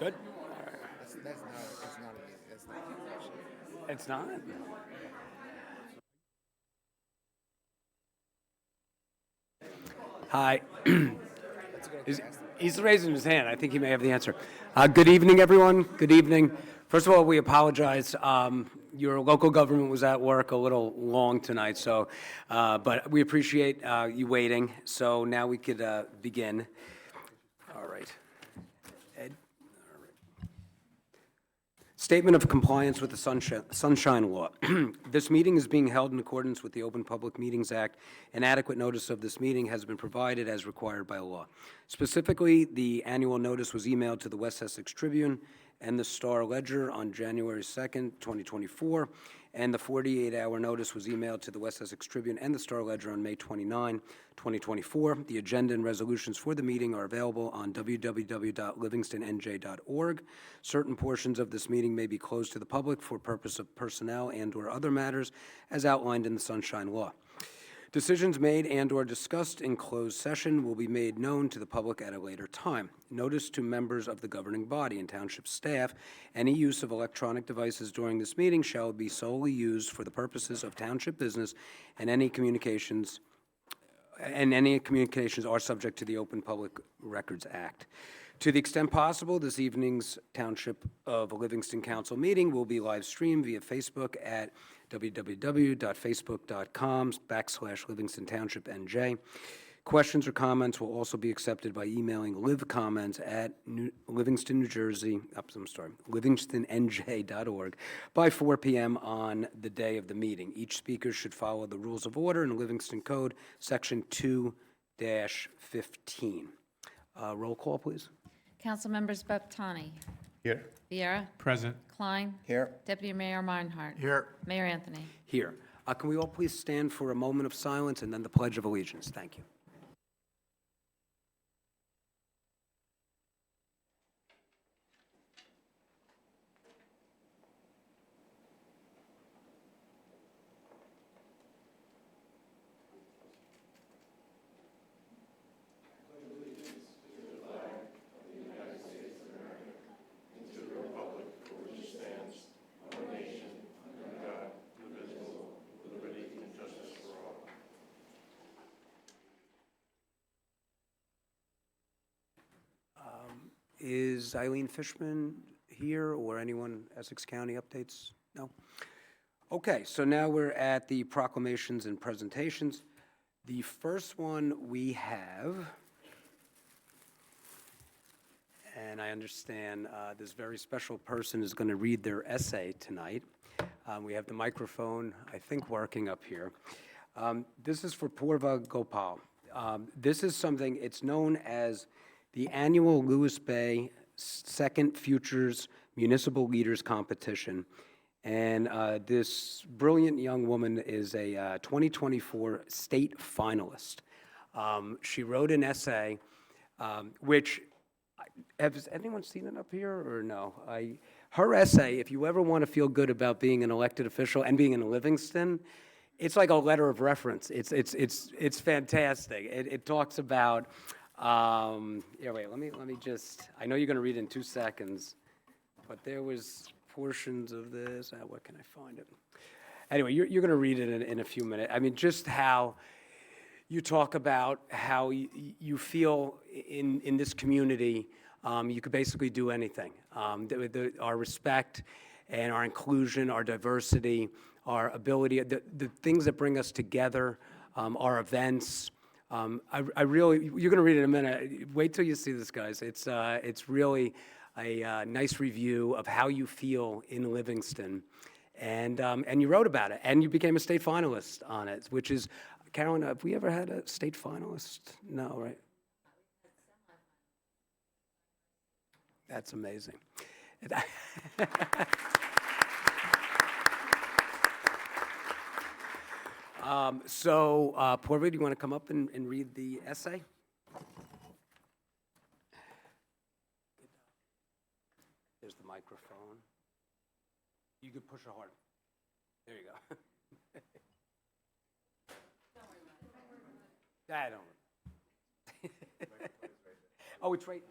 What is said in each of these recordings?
Good? That's not. It's not. That's not a question. It's not? Hi. That's a good idea. Ask them. He's raising his hand. I think he may have the answer. Good evening, everyone. Good evening. First of all, we apologize. Your local government was at work a little long tonight, so, but we appreciate you waiting. So now we could begin. All right. Ed? All right. Statement of compliance with the Sunshine Law. This meeting is being held in accordance with the Open Public Meetings Act, and adequate notice of this meeting has been provided as required by law. Specifically, the annual notice was emailed to the West Essex Tribune and the Star Ledger on January 2nd, 2024, and the 48-hour notice was emailed to the West Essex Tribune and the Star Ledger on May 29, 2024. The agenda and resolutions for the meeting are available on www.livingstonnj.org. Certain portions of this meeting may be closed to the public for purpose of personnel and/or other matters as outlined in the Sunshine Law. Decisions made and/or discussed in closed session will be made known to the public at a later time. Notice to members of the governing body and township staff, any use of electronic devices during this meeting shall be solely used for the purposes of township business, and any communications are subject to the Open Public Records Act. To the extent possible, this evening's Township of Livingston Council meeting will be live streamed via Facebook at www.facebook.com/Livingston Township NJ. Questions or comments will also be accepted by emailing livingstonnj.org by 4 p.m. on the day of the meeting. Each speaker should follow the rules of order in Livingston Code, Section 2-15. Roll call, please. Council members Baptani. Here. Vieira. Present. Klein. Here. Deputy Mayor Meinhardt. Here. Mayor Anthony. Here. Can we all please stand for a moment of silence and then the Pledge of Allegiance? Thank you. Is Eileen Fishman here, or anyone Essex County updates? No? Okay, so now we're at the proclamations and presentations. The first one we have, and I understand this very special person is going to read their essay tonight. We have the microphone, I think, working up here. This is for Purva Gopal. This is something, it's known as the annual Lewis Bay Second Futures Municipal Leaders Competition. And this brilliant young woman is a 2024 state finalist. She wrote an essay, which, has anyone seen it up here or no? Her essay, if you ever want to feel good about being an elected official and being in Livingston, it's like a letter of reference. It's fantastic. It talks about, yeah, wait, let me just, I know you're going to read in 2 seconds, but there was portions of this. Where can I find it? Anyway, you're going to read it in a few minutes. I mean, just how you talk about how you feel in this community, you could basically do anything. Our respect and our inclusion, our diversity, our ability, the things that bring us together, our events. I really, you're going to read it in a minute. Wait till you see this, guys. It's really a nice review of how you feel in Livingston, and you wrote about it, and you became a state finalist on it, which is, Carolyn, have we ever had a state finalist? No, right? That's amazing. Purva, do you want to come up and read the essay? There's the microphone. You could push it hard. There you go. I don't. Oh, it's right.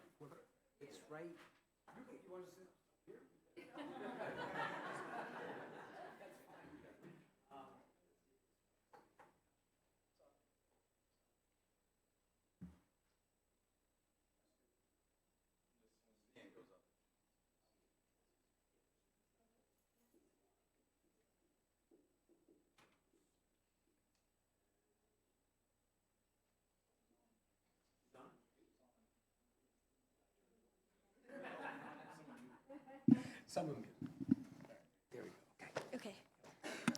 It's right. Some of you. There we go. Okay. Okay.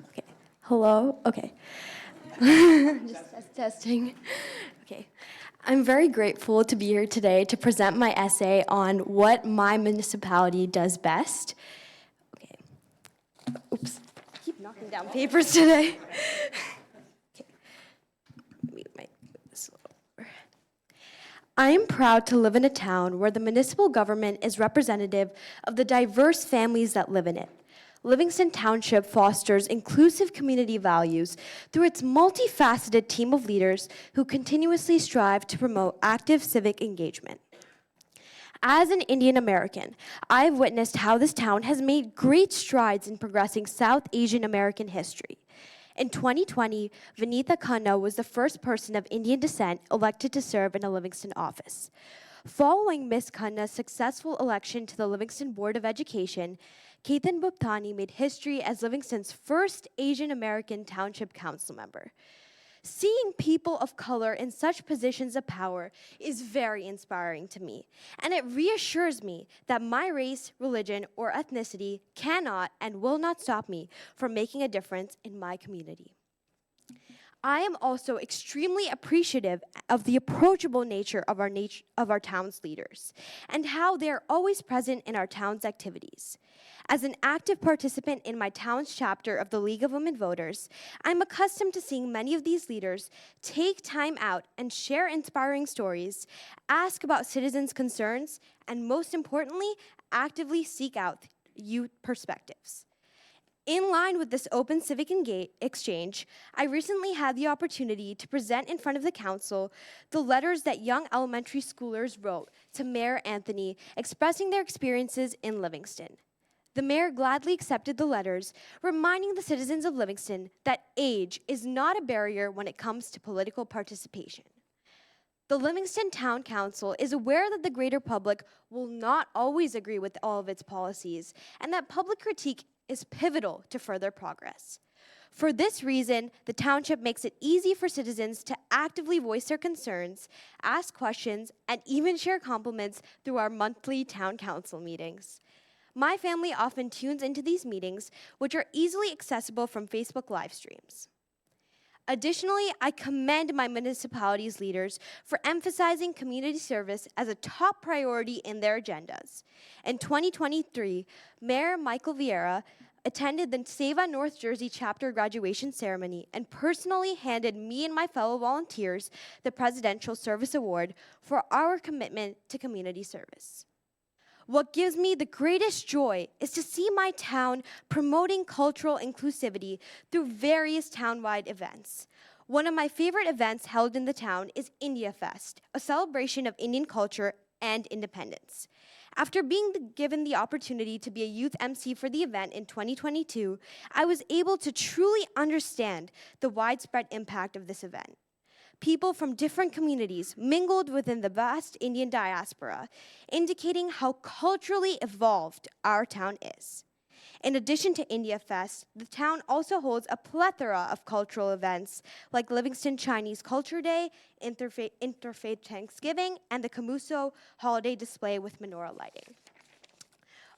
Okay. Hello? Okay. Just testing. Okay. I'm very grateful to be here today to present my essay on what my municipality does best. Okay. Oops. I keep knocking down papers today. Okay. Move this a little over. I am proud to live in a town where the municipal government is representative of the diverse families that live in it. Livingston Township fosters inclusive community values through its multifaceted team of leaders who continuously strive to promote active civic engagement. As an Indian American, I've witnessed how this town has made great strides in progressing South Asian American history. In 2020, Vinitha Khanna was the first person of Indian descent elected to serve in a Livingston office. Following Ms. Khanna's successful election to the Livingston Board of Education, Ketan Bhuptani made history as Livingston's first Asian American Township Council member. Seeing people of color in such positions of power is very inspiring to me, and it reassures me that my race, religion, or ethnicity cannot and will not stop me from making a difference in my community. I am also extremely appreciative of the approachable nature of our town's leaders and how they are always present in our town's activities. As an active participant in my town's chapter of the League of Women Voters, I'm accustomed to seeing many of these leaders take time out and share inspiring stories, ask about citizens' concerns, and most importantly, actively seek out youth perspectives. In line with this open civic exchange, I recently had the opportunity to present in front of the council the letters that young elementary schoolers wrote to Mayor Anthony expressing their experiences in Livingston. The mayor gladly accepted the letters, reminding the citizens of Livingston that age is not a barrier when it comes to political participation. The Livingston Town Council is aware that the greater public will not always agree with all of its policies, and that public critique is pivotal to further progress. For this reason, the township makes it easy for citizens to actively voice their concerns, ask questions, and even share compliments through our monthly town council meetings. My family often tunes into these meetings, which are easily accessible from Facebook live streams. Additionally, I commend my municipality's leaders for emphasizing community service as a top priority in their agendas. In 2023, Mayor Michael Vieira attended the Seva North Jersey chapter graduation ceremony and personally handed me and my fellow volunteers the Presidential Service Award for our commitment to community service. What gives me the greatest joy is to see my town promoting cultural inclusivity through various townwide events. One of my favorite events held in the town is India Fest, a celebration of Indian culture and independence. After being given the opportunity to be a youth MC for the event in 2022, I was able to truly understand the widespread impact of this event. People from different communities mingled within the vast Indian diaspora, indicating how culturally evolved our town is. In addition to India Fest, the town also holds a plethora of cultural events like Livingston Chinese Culture Day, Interfaith Thanksgiving, and the Kamuso holiday display with menorah lighting.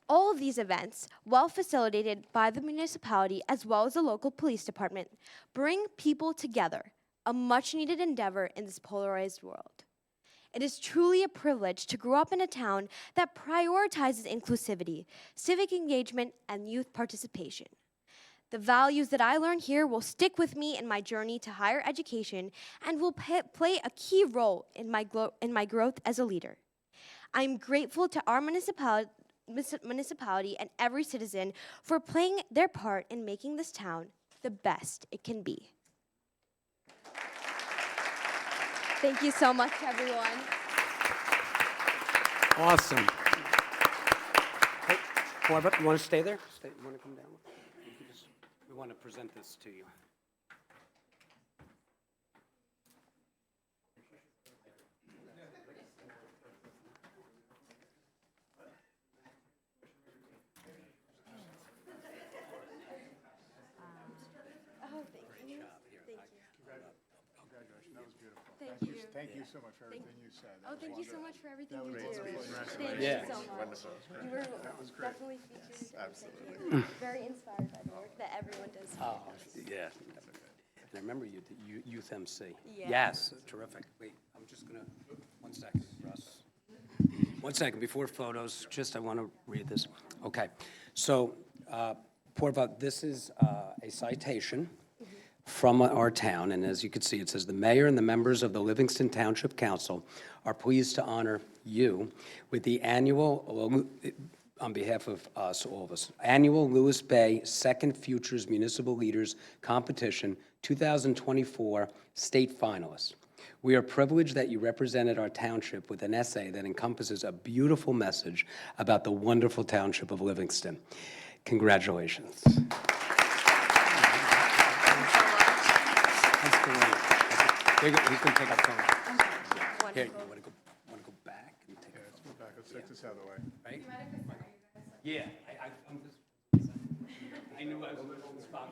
All of these events, well facilitated by the municipality as well as the local police department, bring people together, a much-needed endeavor in this polarized world. It is truly a privilege to grow up in a town that prioritizes inclusivity, civic engagement, and youth participation. The values that I learn here will stick with me in my journey to higher education and will play a key role in my growth as a leader. I am grateful to our municipality and every citizen for playing their part in making this town the best it can be. Thank you so much, everyone. Awesome. Corbett, you want to stay there? You want to come down? We want to present this to you. Thank you so much for everything you said. Oh, thank you so much for everything you do. Congratulations. Thank Yeah. you so much. You were definitely featured. Absolutely. Very inspired by the work that everyone does. Oh, yeah. And I remember you, Youth MC. Yeah. Yes, terrific. Wait, I'm just gonna, 1 second, Russ. 1 second, before photos, just I want to read this. Okay, so, Porva, this is a citation from our town, and as you can see, it says, "The mayor and the members of the Livingston Township Council are pleased to honor you with the annual, on behalf of us, all of us, annual Lewis Bay Second Futures Municipal Leaders Competition 2024 state finalists. We are privileged that you represented our township with an essay that encompasses a beautiful message about the wonderful township of Livingston. Congratulations." That's great. There you go. He's going to take our phone. Here, you want to go back and take a photo? Let's take this out of the way. Right? Yeah, I'm just, I knew I was going to hold the spot.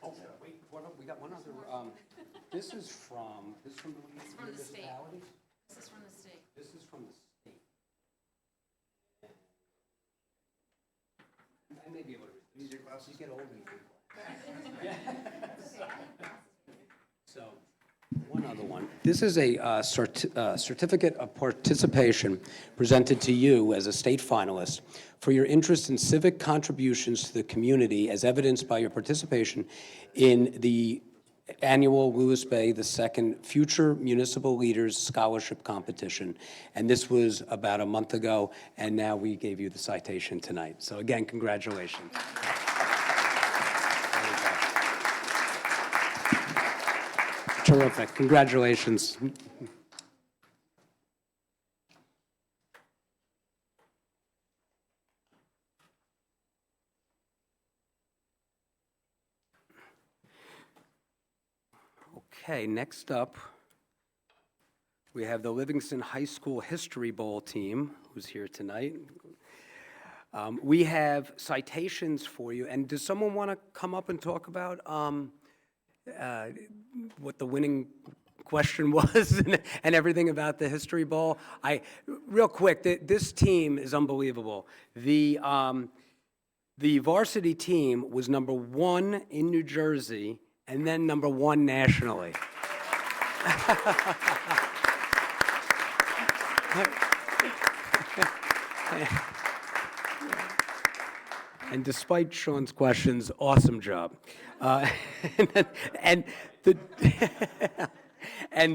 Oh, wait, we got one other, this is from the municipality? This is from the state. This is from the state. I may be able to read. You get older. So, one other one. This is a certificate of participation presented to you as a state finalist for your interest in civic contributions to the community as evidenced by your participation in the annual Lewis Bay II Future Municipal Leaders Scholarship Competition. And this was about a month ago, and now we gave you the citation tonight. So again, congratulations. Terrific. Congratulations. Okay, next up, we have the Livingston High School History Bowl team, who's here tonight. We have citations for you, and does someone want to come up and talk about what the winning question was and everything about the History Bowl? Real quick, this team is unbelievable. The varsity team was #1 in New Jersey and then #1 nationally. And despite Sean's questions, awesome job. And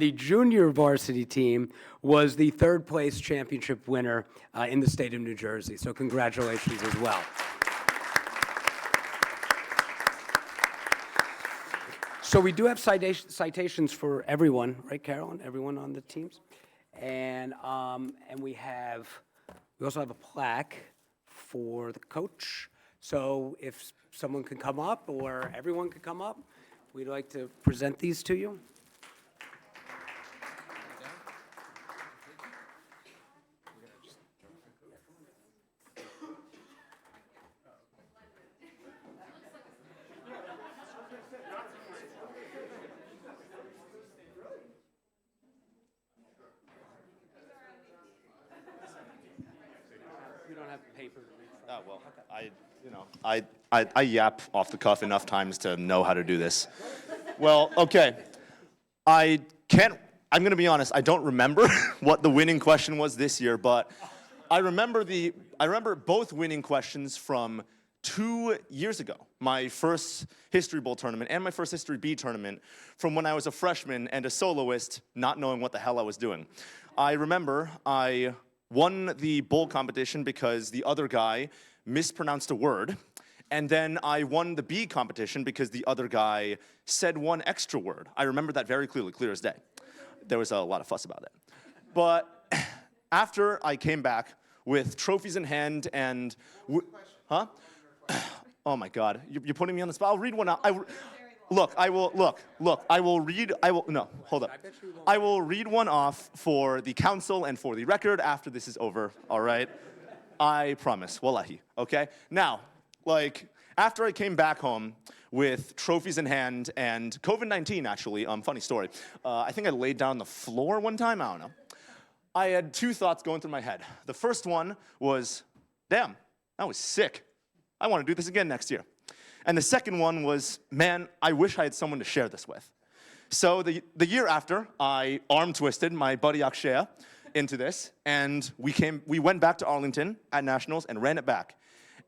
the junior varsity team was the third place championship winner in the state of New Jersey. So congratulations as well. So we do have citations for everyone, right, Carolyn? Everyone on the teams, and we also have a plaque for the coach. So if someone can come up or everyone can come up, we'd like to present these to you. You don't have paper to read from. Oh, well, I yap off the cuff enough times to know how to do this. Well, okay. I'm going to be honest, I don't remember what the winning question was this year, but I remember both winning questions from 2 years ago, my first History Bowl tournament and my first History B tournament from when I was a freshman and a soloist, not knowing what the hell I was doing. I remember I won the bowl competition because the other guy mispronounced a word, and then I won the B competition because the other guy said one extra word. I remember that very clearly, clear as day. There was a lot of fuss about it. But after I came back with trophies in hand and, huh? Oh my God, you're putting me on the spot. I'll read one out. I will read one off for the council and for the record after this is over, all right? I promise, wallahi, okay? Now, after I came back home with trophies in hand and COVID-19, actually, funny story. I think I laid down on the floor one time, I don't know. I had two thoughts going through my head. The first one was, damn, that was sick. I want to do this again next year. And the second one was, man, I wish I had someone to share this with. So the year after, I arm twisted my buddy Akshaya into this, and we went back to Arlington at Nationals and ran it back.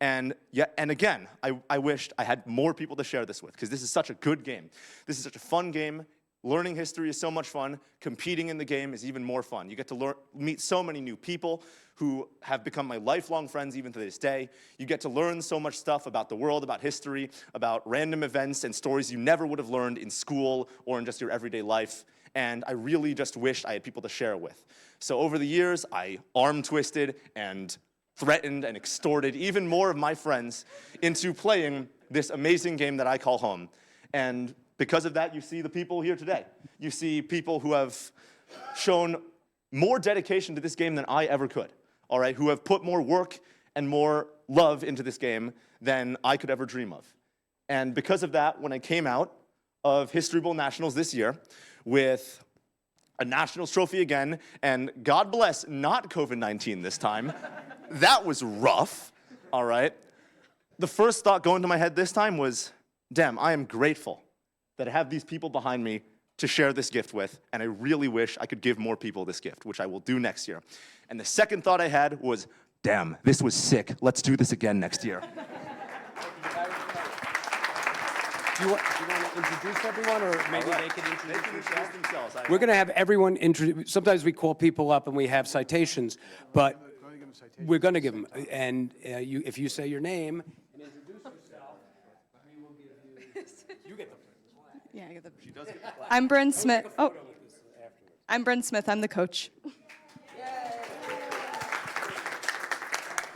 And again, I wished I had more people to share this with, because this is such a good game. This is such a fun game. Learning history is so much fun. Competing in the game is even more fun. You get to meet so many new people who have become my lifelong friends even to this day. You get to learn so much stuff about the world, about history, about random events and stories you never would have learned in school or in just your everyday life. And I really just wished I had people to share it with. So over the years, I arm twisted and threatened and extorted even more of my friends into playing this amazing game that I call home. And because of that, you see the people here today. You see people who have shown more dedication to this game than I ever could, all right, who have put more work and more love into this game than I could ever dream of. And because of that, when I came out of History Bowl Nationals this year with a Nationals trophy again, and God bless, not COVID-19 this time, that was rough, all right? The first thought going to my head this time was, damn, I am grateful that I have these people behind me to share this gift with, and I really wish I could give more people this gift, which I will do next year. And the second thought I had was, damn, this was sick. Let's do this again next year. Do you want to introduce everyone, or maybe All right. they can introduce themselves. We're going to have everyone introduce. Sometimes we call people up and we have citations, but we're going to give them. And if you say your name and introduce yourself, we will give you. You get the. Yeah, I get the. I'm Bryn Smith. Oh, I'm Bryn Smith. I'm the coach.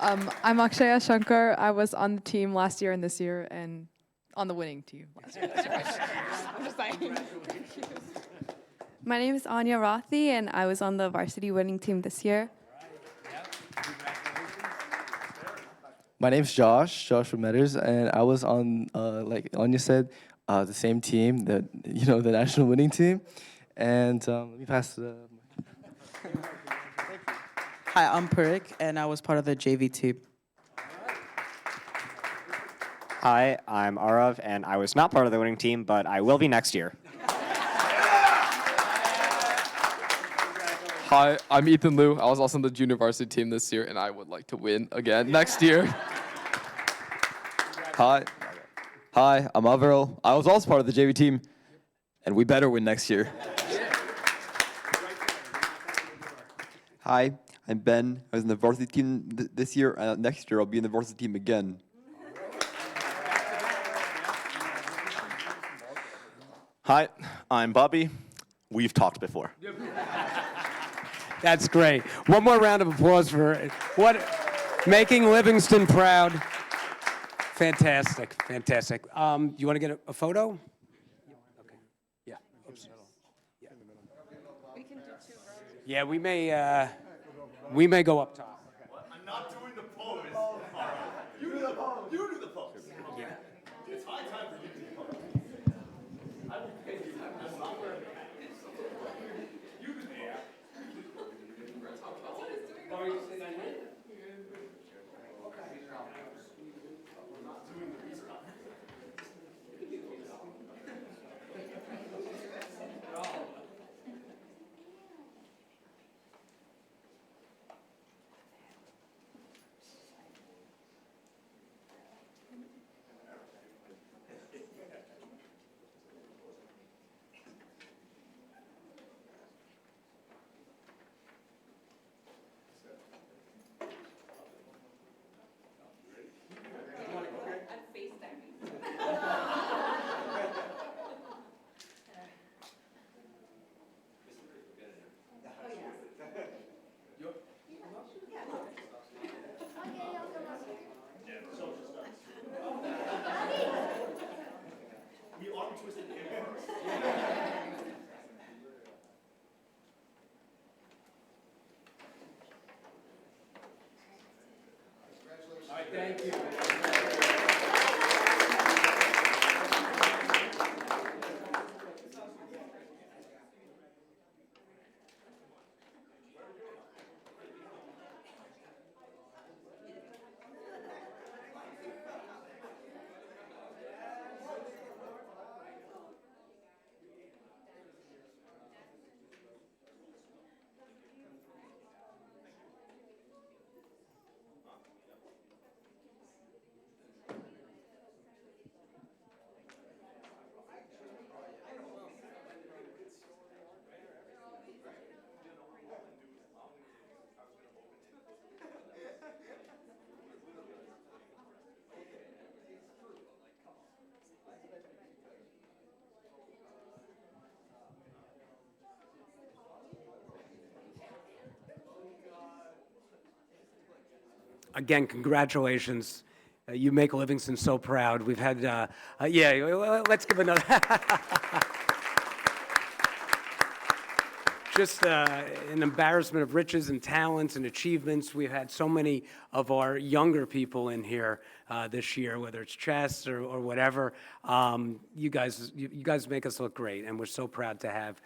I'm Akshaya Shankar. I was on the team last year and this year, and on the winning team last year. I'm just saying. My name is Anya Rothi, and I was on the varsity winning team this year. My name's Joshua Metters, and I was on, like Anya said, the same team, the national winning team. And let me pass the. Hi, I'm Purik, and I was part of the JV team. Hi, I'm Arav, and I was not part of the winning team, but I will be next year. Hi, I'm Ethan Liu. I was also on the junior varsity team this year, and I would like to win again next year. Hi, I'm Averil. I was also part of the JV team, and we better win next year. Hi, I'm Ben. I was in the varsity team this year, and next year I'll be in the varsity team again. Hi, I'm Bobby. We've talked before. That's great. One more round of applause for making Livingston proud. Fantastic, fantastic. You want to get a photo? Okay. Yeah. Oops. Yeah, we may go up top. I'm not doing the pose. All right. You do the pose. You do the pose. Yeah. It's high time for you to do the pose. I will pay you. I'm not wearing it. You do the pose. Oh, you say that name? again, congratulations. You make Livingston so proud. We've had, yeah, well, let's give another. Just an embarrassment of riches and talents and achievements. We've had so many of our younger people in here this year, whether it's chess or whatever. You guys make us look great, and we're so proud to have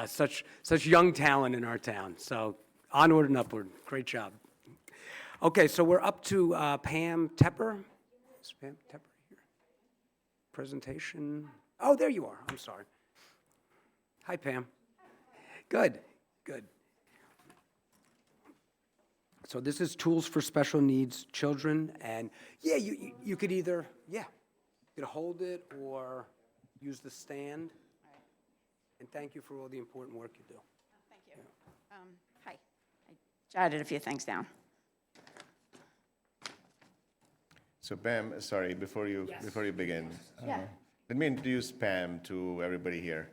such young talent in our town. So onward and upward. Great job. Okay, so we're up to Pam Tepper. Is Pam Tepper here? Presentation. Oh, there you are. I'm sorry. Hi, Pam. Good, good. So this is Tools for Special Needs Children, and yeah, you could either, you could hold it or use the stand. And thank you for all the important work you do. Thank you. Hi. I jotted a few things down. So Pam, sorry, before you begin, let me introduce Pam to everybody here.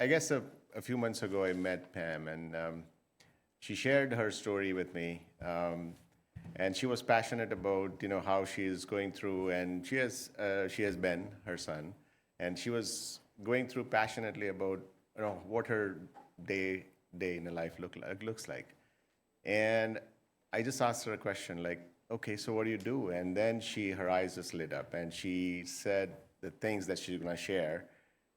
I guess a few months ago I met Pam, and she shared her story with me, and she was passionate about how she is going through, and she has Ben, her son, and she was going through passionately about what her day in her life looks like, and I just asked her a question like, okay, so what do you do? And then her eyes just lit up, and she said the things that she's going to share.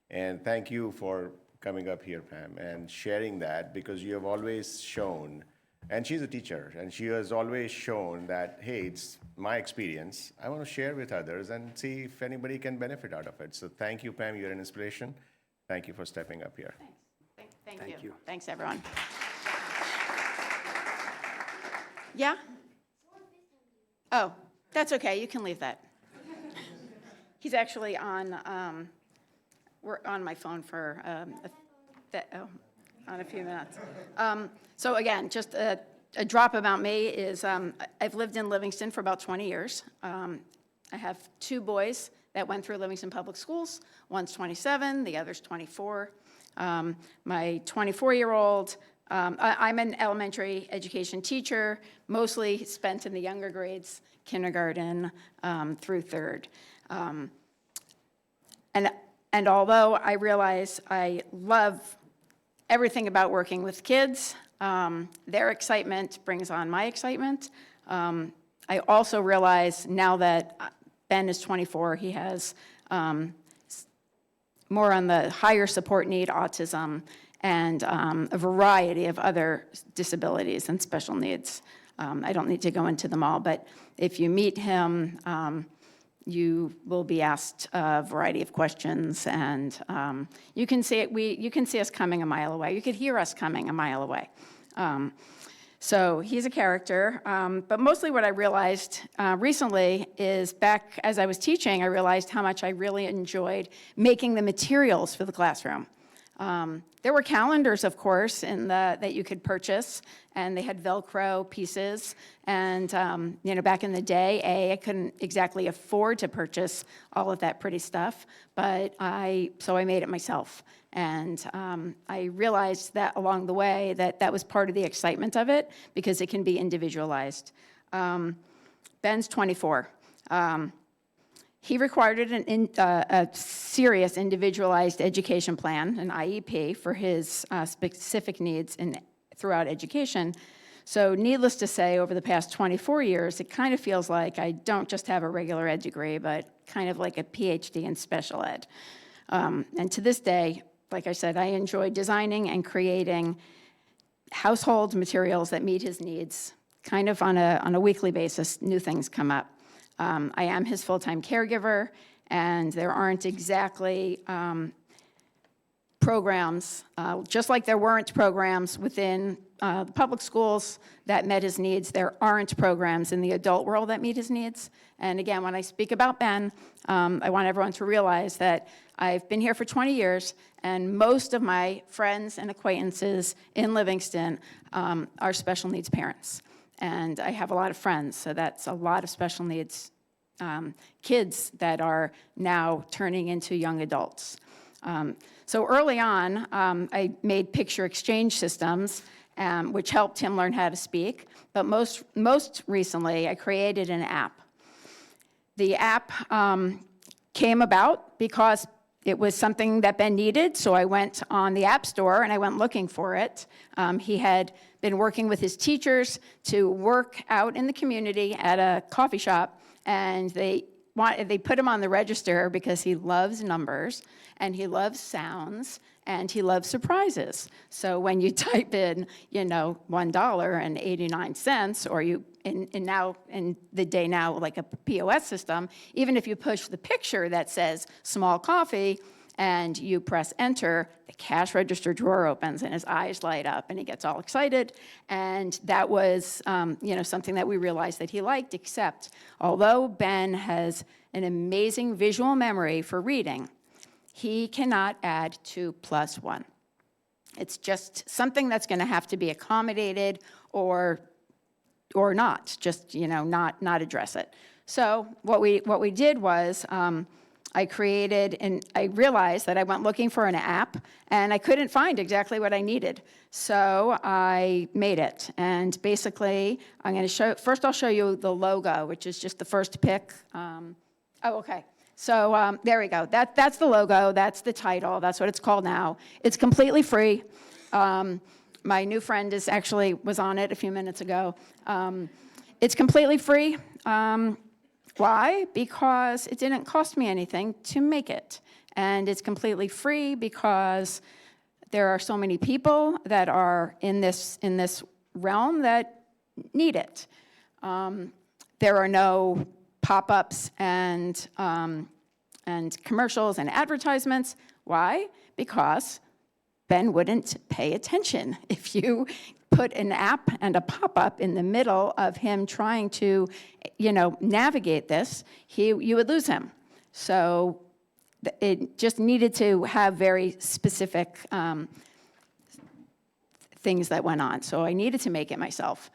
And thank you for coming up here, Pam, and sharing that, because you have always shown, and she's a teacher, and she has always shown that, hey, it's my experience. I want to share with others and see if anybody can benefit out of it. So thank you, Pam. You're an inspiration. Thank you for stepping up here. Thanks. Thank you. Thanks, everyone. Yeah? Oh, that's okay. You can leave that. He's actually on, we're on my phone for on a few minutes. So again, just a drop about me is I've lived in Livingston for about 20 years. I have 2 boys that went through Livingston Public Schools. One's 27, the other's 24. My 24-year-old, I'm an elementary education teacher, mostly spent in the younger grades, kindergarten through 3rd. And although I realize I love everything about working with kids, their excitement brings on my excitement. I also realize now that Ben is 24, he has more on the higher support need, autism, and a variety of other disabilities and special needs. I don't need to go into them all, but if you meet him, you will be asked a variety of questions, and you can see it. You can see us coming a mile away. You could hear us coming a mile away. So he's a character, but mostly what I realized recently is back as I was teaching, I realized how much I really enjoyed making the materials for the classroom. There were calendars, of course, that you could purchase, and they had Velcro pieces. And back in the day, I couldn't exactly afford to purchase all of that pretty stuff, but so I made it myself. And I realized that along the way that was part of the excitement of it, because it can be individualized. Ben's 24. He required a serious individualized education plan, an IEP, for his specific needs throughout education. So needless to say, over the past 24 years, it kind of feels like I don't just have a regular ed degree, but kind of like a PhD in special ed. And to this day, like I said, I enjoy designing and creating household materials that meet his needs. Kind of on a weekly basis, new things come up. I am his full-time caregiver, and there aren't exactly programs, just like there weren't programs within the public schools that met his needs, there aren't programs in the adult world that meet his needs. And again, when I speak about Ben, I want everyone to realize that I've been here for 20 years, and most of my friends and acquaintances in Livingston are special needs parents. And I have a lot of friends, so that's a lot of special needs kids that are now turning into young adults. So early on, I made picture exchange systems, which helped him learn how to speak. But most recently, I created an app. The app came about because it was something that Ben needed, so I went on the App Store and I went looking for it. He had been working with his teachers to work out in the community at a coffee shop, and they put him on the register because he loves numbers, and he loves sounds, and he loves surprises. So when you type in, $1.89, or you, in the day now, like a POS system, even if you push the picture that says small coffee and you press enter, the cash register drawer opens and his eyes light up and he gets all excited. And that was, something that we realized that he liked, except although Ben has an amazing visual memory for reading, he cannot add 2 + 1. It's just something that's going to have to be accommodated or not, just, not address it. So what we did was I created, and I realized that I went looking for an app, and I couldn't find exactly what I needed. So I made it, and basically, I'm going to first I'll show you the logo, which is just the first pick. Okay. So there we go. That's the logo. That's the title. That's what it's called now. It's completely free. My new friend was on it a few minutes ago. It's completely free. Why? Because it didn't cost me anything to make it. And it's completely free because there are so many people that are in this realm that need it. There are no pop-ups and commercials and advertisements. Why? Because Ben wouldn't pay attention. If you put an app and a pop-up in the middle of him trying to, navigate this, you would lose him. So it just needed to have very specific things that went on. So I needed to make it myself.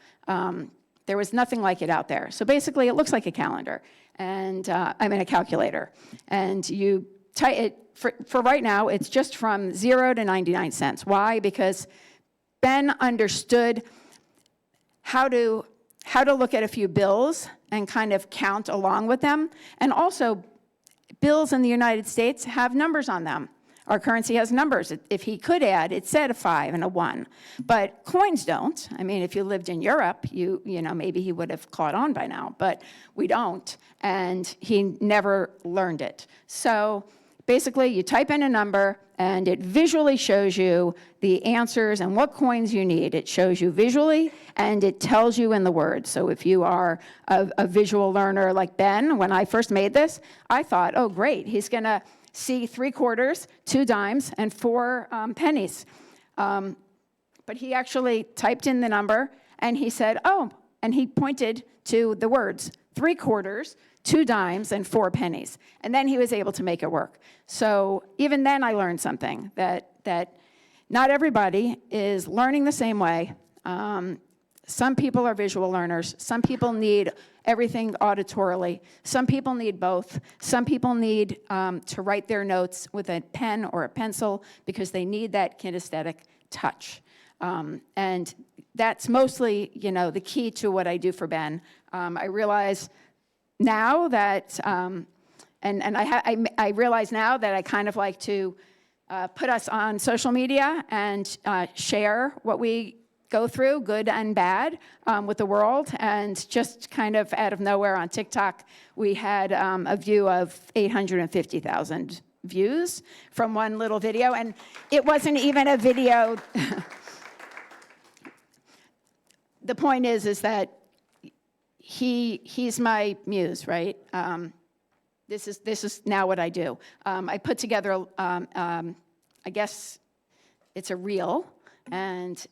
There was nothing like it out there. So basically, it looks like a calendar, and a calculator. And you type it, for right now, it's just from 0 to 99 cents. Why? Because Ben understood how to look at a few bills and kind of count along with them. And also, bills in the United States have numbers on them. Our currency has numbers. If he could add, it said a 5 and a 1. But coins don't. I mean, if you lived in Europe, maybe he would have caught on by now, but we don't. And he never learned it. So basically, you type in a number, and it visually shows you the answers and what coins you need. It shows you visually, and it tells you in the words. So if you are a visual learner like Ben, when I first made this, I thought, oh, great, he's going to see 3 quarters, 2 dimes, and 4 pennies. But he actually typed in the number, and he said, oh, and he pointed to the words, 3 quarters, 2 dimes, and 4 pennies. And then he was able to make it work. So even then I learned something, that not everybody is learning the same way. Some people are visual learners. Some people need everything auditorily. Some people need both. Some people need to write their notes with a pen or a pencil because they need that kinesthetic touch. And that's mostly, the key to what I do for Ben. I realize now that, I realize now that I kind of like to put us on social media and share what we go through, good and bad, with the world. And just kind of out of nowhere on TikTok, we had a view of 850,000 views from one little video. And it wasn't even a video. The point is that he's my muse, right? This is now what I do. I put together, I guess it's a reel, and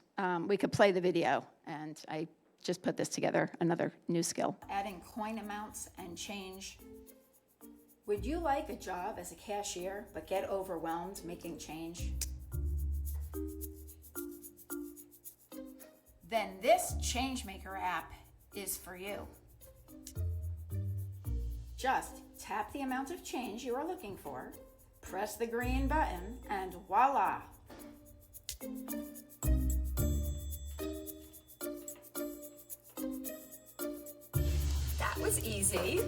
we could play the video, and I just put this together, another new skill. Adding coin amounts and change. Would you like a job as a cashier, but get overwhelmed making change? Then this Changemaker app is for you. Just tap the amount of change you are looking for, press the green button, and voila! was easy.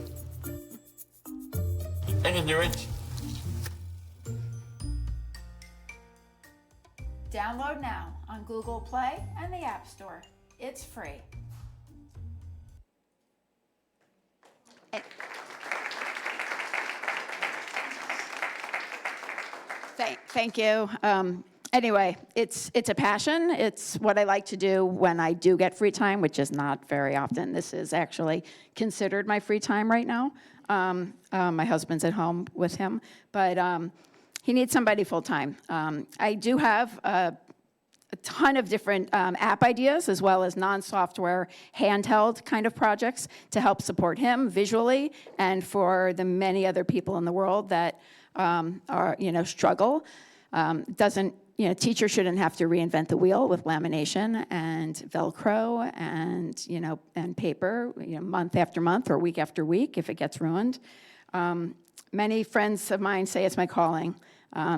I can do it. Download now on Google Play and the App Store. It's free. Thank you. Anyway, it's a passion. It's what I like to do when I do get free time, which is not very often. This is actually considered my free time right now. My husband's at home with him, but he needs somebody full-time. I do have a ton of different app ideas, as well as non-software handheld kind of projects to help support him visually and for the many other people in the world that struggle. Teachers shouldn't have to reinvent the wheel with lamination and Velcro and paper, month after month or week after week if it gets ruined. Many friends of mine say it's my calling.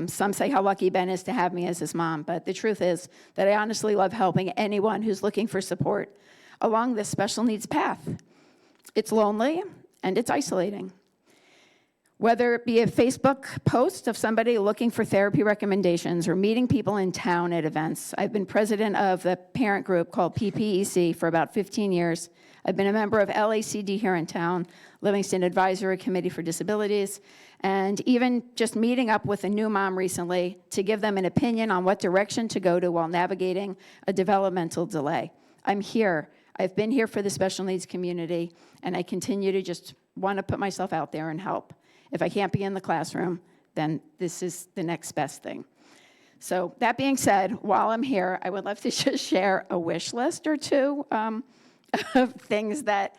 Some say how lucky Ben is to have me as his mom, but the truth is that I honestly love helping anyone who's looking for support along this special needs path. It's lonely and it's isolating. Whether it be a Facebook post of somebody looking for therapy recommendations or meeting people in town at events. I've been president of the parent group called PPEC for about 15 years. I've been a member of LACD here in town, Livingston Advisory Committee for Disabilities, and even just meeting up with a new mom recently to give them an opinion on what direction to go to while navigating a developmental delay. I'm here. I've been here for the special needs community, and I continue to just want to put myself out there and help. If I can't be in the classroom, then this is the next best thing. So that being said, while I'm here, I would love to just share a wish list or two of things that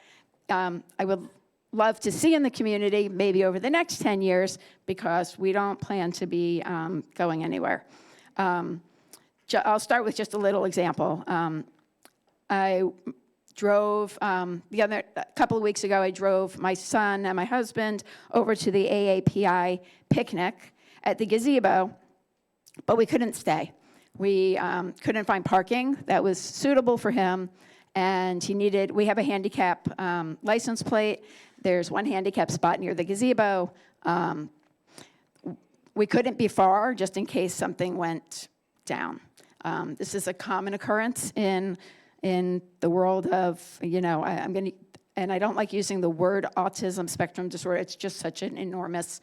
I would love to see in the community, maybe over the next 10 years, because we don't plan to be going anywhere. I'll start with just a little example. I drove, a couple of weeks ago, I drove my son and my husband over to the AAPI picnic at the gazebo, but we couldn't stay. We couldn't find parking that was suitable for him, and we have a handicap license plate. There's one handicap spot near the gazebo. We couldn't be far just in case something went down. This is a common occurrence in the world of, and I don't like using the word autism spectrum disorder. It's just such an enormous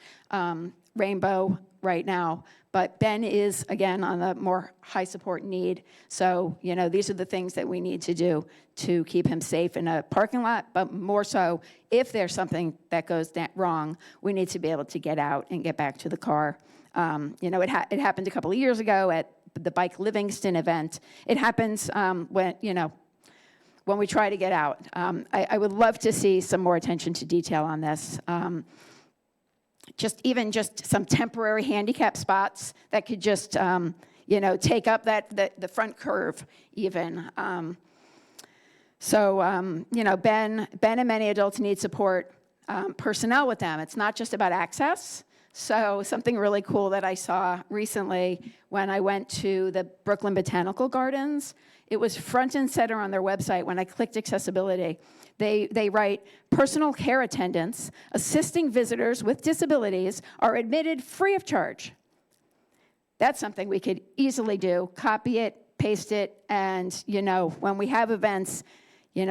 rainbow right now. But Ben is, again, on a more high support need. So, these are the things that we need to do to keep him safe in a parking lot. But more so, if there's something that goes wrong, we need to be able to get out and get back to the car. It happened a couple of years ago at the Bike Livingston event. It happens when we try to get out. I would love to see some more attention to detail on this. Just some temporary handicap spots that could just take up the front curve even. Ben and many adults need support personnel with them. It's not just about access. So something really cool that I saw recently when I went to the Brooklyn Botanical Gardens, it was front and center on their website when I clicked accessibility. They write, personal care attendants assisting visitors with disabilities are admitted free of charge. That's something we could easily do, copy it, paste it, and when we have events,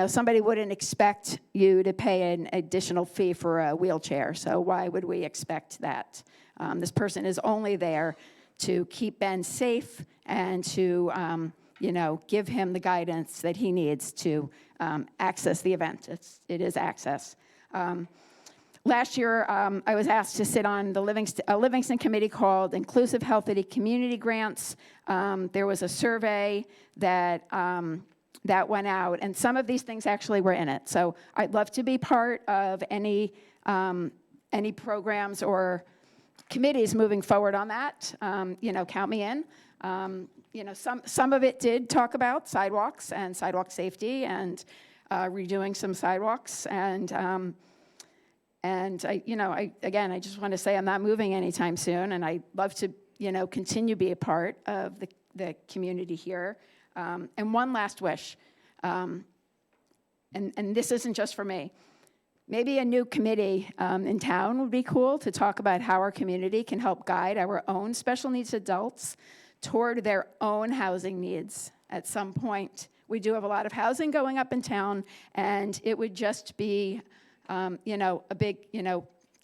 somebody wouldn't expect you to pay an additional fee for a wheelchair, so why would we expect that? This person is only there to keep Ben safe and to, give him the guidance that he needs to access the event. It is access. Last year, I was asked to sit on a Livingston committee called Inclusive Healthy Community Grants. There was a survey that went out, and some of these things actually were in it. So I'd love to be part of any programs or committees moving forward on that. Count me in. Some of it did talk about sidewalks and sidewalk safety and redoing some sidewalks. And I just want to say I'm not moving anytime soon, and I'd love to, continue to be a part of the community here. And one last wish, and this isn't just for me. maybe a new committee in town would be cool to talk about how our community can help guide our own special needs adults toward their own housing needs at some point. We do have a lot of housing going up in town, and it would just be, a big,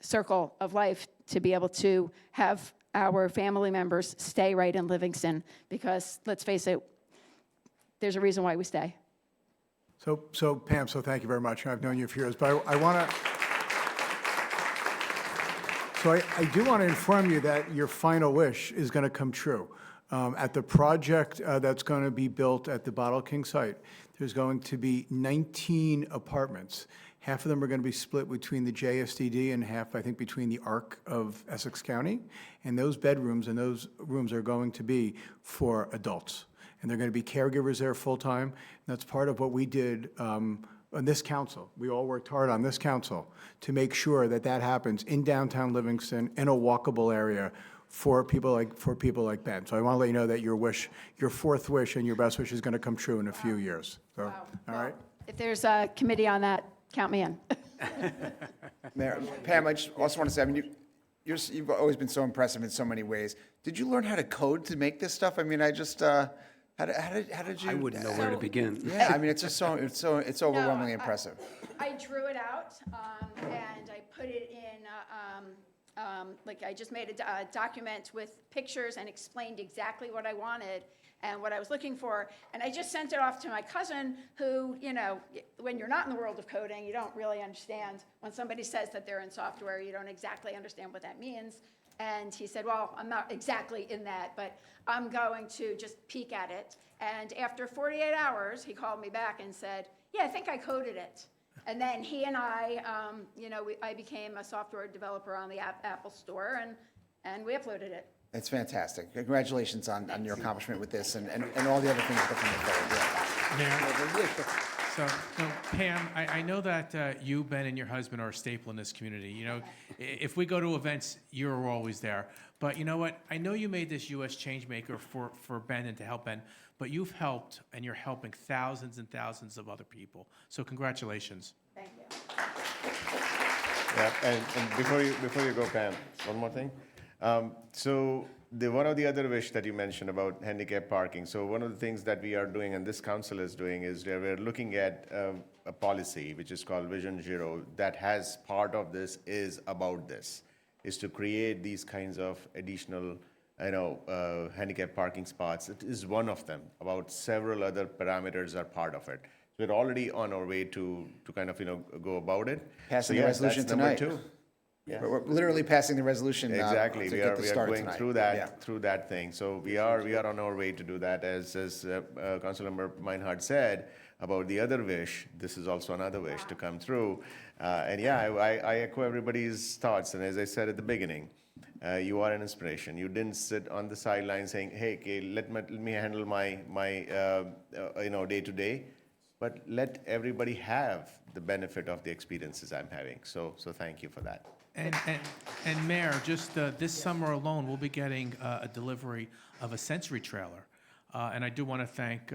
circle of life to be able to have our family members stay right in Livingston, because let's face it, there's a reason why we stay. So Pam, thank you very much. I've known you for years, but I want to. So I do want to inform you that your final wish is going to come true. At the project that's going to be built at the Bottle King site, there's going to be 19 apartments. Half of them are going to be split between the JSDD and half, I think, between the ARC of Essex County. And those bedrooms and those rooms are going to be for adults. And they're going to be caregivers there full-time. That's part of what we did on this council. We all worked hard on this council to make sure that that happens in downtown Livingston in a walkable area for people like Ben. So I want to let you know that your fourth wish and your best wish is going to come true in a few years. So, Wow. all right. If there's a committee on that, count me in. Mayor, Pam, I just also want to say, I mean, you've always been so impressive in so many ways. Did you learn how to code to make this stuff? I mean, I just, how did you? I wouldn't know where to begin. Yeah, I mean, it's just it's overwhelmingly impressive. I drew it out, and I put it in, like I just made a document with pictures and explained exactly what I wanted and what I was looking for. And I just sent it off to my cousin who, when you're not in the world of coding, you don't really understand. When somebody says that they're in software, you don't exactly understand what that means. And he said, well, I'm not exactly in that, but I'm going to just peek at it. And after 48 hours, he called me back and said, yeah, I think I coded it. And then he and I, I became a software developer on the Apple Store, and we uploaded it. It's fantastic. Congratulations on your accomplishment with this and all the other things that are coming forward. Yeah. So, Pam, I know that you, Ben, and your husband are a staple in this community. If we go to events, you're always there. But you know what? I know you made this U.S. changemaker for Ben and to help Ben, but you've helped, and you're helping thousands and thousands of other people. So congratulations. Thank you. Yeah, and before you go, Pam, one more thing. So one of the other wish that you mentioned about handicap parking. So one of the things that we are doing and this council is doing is we're looking at a policy which is called Vision Zero that has part of this is about this, is to create these kinds of additional handicap parking spots. It is one of them. About several other parameters are part of it. We're already on our way to kind of go about it. Passing the resolution that's number tonight. 2. Yeah. We're literally passing the resolution. Exactly. To We get are this started going tonight. through that thing. So we are on our way to do that. As Councilmember Meinhardt said about the other wish, this is also another wish to come through. And yeah, I echo everybody's thoughts. And as I said at the beginning, you are an inspiration. You didn't sit on the sidelines saying, "Hey, okay, let me handle my day to day," but let everybody have the benefit of the experiences I'm having. So thank you for that. And Mayor, just this summer alone, we'll be getting a delivery of a sensory trailer. And I do want to thank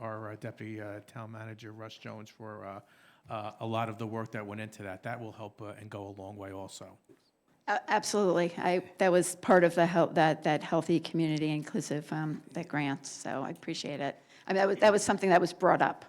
our Deputy Town Manager, Russ Jones, for a lot of the work that went into that. That will help and go a long way also. Absolutely. That was part of that healthy community inclusive, that grant, so I appreciate it. I mean, that was something that was brought up,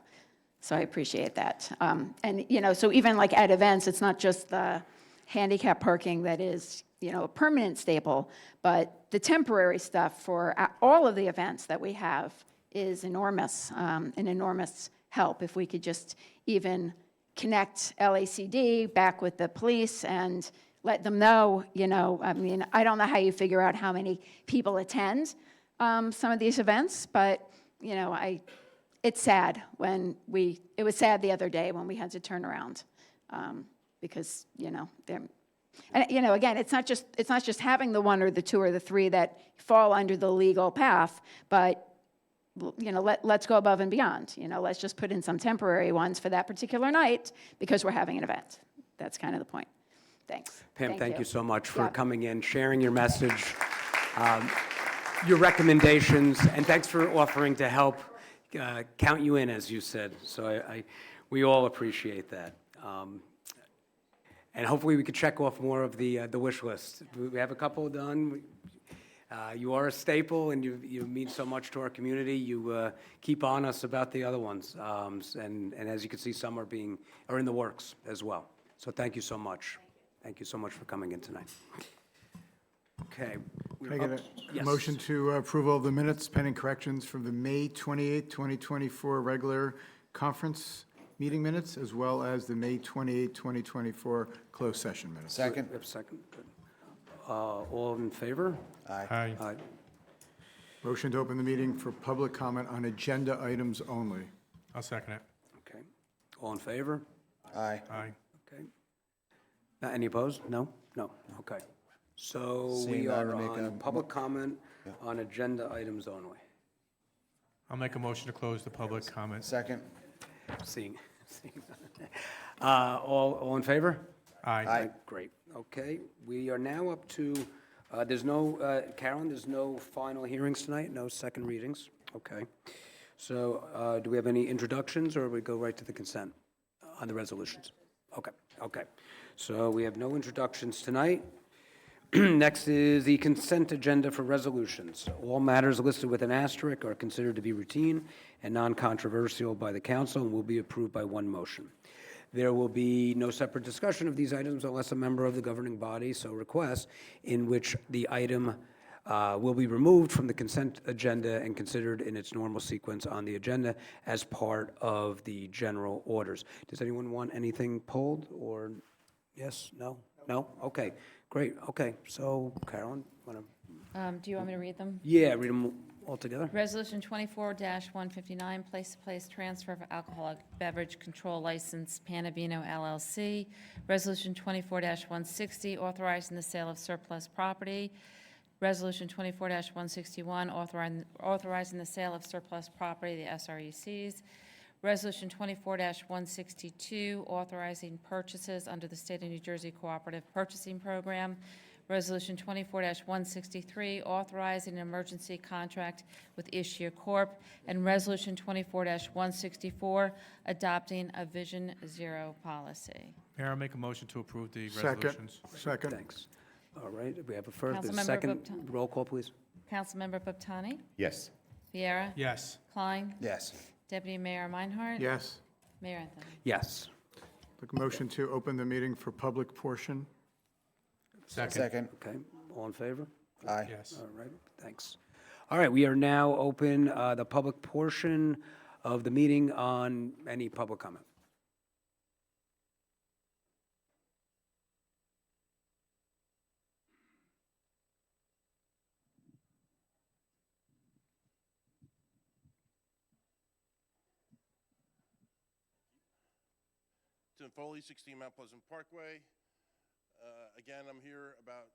so I appreciate that. And, so even like at events, it's not just the handicap parking that is, a permanent staple, but the temporary stuff for all of the events that we have is enormous, an enormous help. If we could just even connect LACD back with the police and let them know, I mean, I don't know how you figure out how many people attend some of these events, but, it's sad it was sad the other day when we had to turn around because, again, it's not just having the one or the two or the three that fall under the legal path, but let's go above and beyond. Let's just put in some temporary ones for that particular night because we're having an event. That's kind of the point. Thanks. Pam, thank you so much for coming in, sharing your message, your recommendations, and thanks for offering to help count you in, as you said. So we all appreciate that. And hopefully we could check off more of the wish list. We have a couple done. You are a staple, and you mean so much to our community. You keep on us about the other ones. And as you can see, some are in the works as well. So thank you so much. Thank you so much for coming in tonight. Okay. Can I get a Yes. motion to approval of the minutes pending corrections from the May 28, 2024 regular conference meeting minutes, as well as the May 28, 2024 closed session minutes? Second. We have a second? Good. All in favor? Aye. Aye. Motion to open the meeting for public comment on agenda items only. I'll second it. Okay. All in favor? Aye. Aye. Okay. Any opposed? No? No. Okay. So Seeing we none, are make on a public comment on agenda items only. I'll make a motion to close the public comment. Second. Seeing. All in favor? Aye. Great. Okay. We are now up to, there's no, Carolyn, there's no final hearings tonight, no second readings? Okay. So do we have any introductions, or we go right to the consent on the resolutions? Okay. Okay. So we have no introductions tonight. Next is the consent agenda for resolutions. All matters listed with an asterisk are considered to be routine and non-controversial by the council and will be approved by one motion. There will be no separate discussion of these items unless a member of the governing body so requests, in which the item will be removed from the consent agenda and considered in its normal sequence on the agenda as part of the general orders. Does anyone want anything pulled, or yes, no? No? Okay, great, okay. So Carolyn, want to? Do you want me to read them? Yeah, read them all together. Resolution 24-159, place-to-place transfer of alcoholic beverage control license, Panavino LLC. Resolution 24-160, authorizing the sale of surplus property. Resolution 24-161, authorizing the sale of surplus property, the SRECs. Resolution 24-162, authorizing purchases under the State of New Jersey Cooperative Purchasing Program. Resolution 24-163, authorizing an emergency contract with Ishia Corp. And Resolution 24-164, adopting a Vision Zero policy. Mayor, I'll make a motion to approve the Second. resolutions. Second. Thanks. All right, we have a first, a Councilmember second. Bupta- Roll call, please. Councilmember Buptani? Yes. Vieira? Yes. Klein? Yes. Deputy Mayor Meinhardt? Yes. Mayor Anthony? Yes. Look, motion to open the meeting for public portion. Second. Okay, all in favor? Aye. Yes. All right, thanks. All right, we are now open the public portion of the meeting on any public comment. Tim Foley, 16 Mount Pleasant Parkway. Again, I'm here about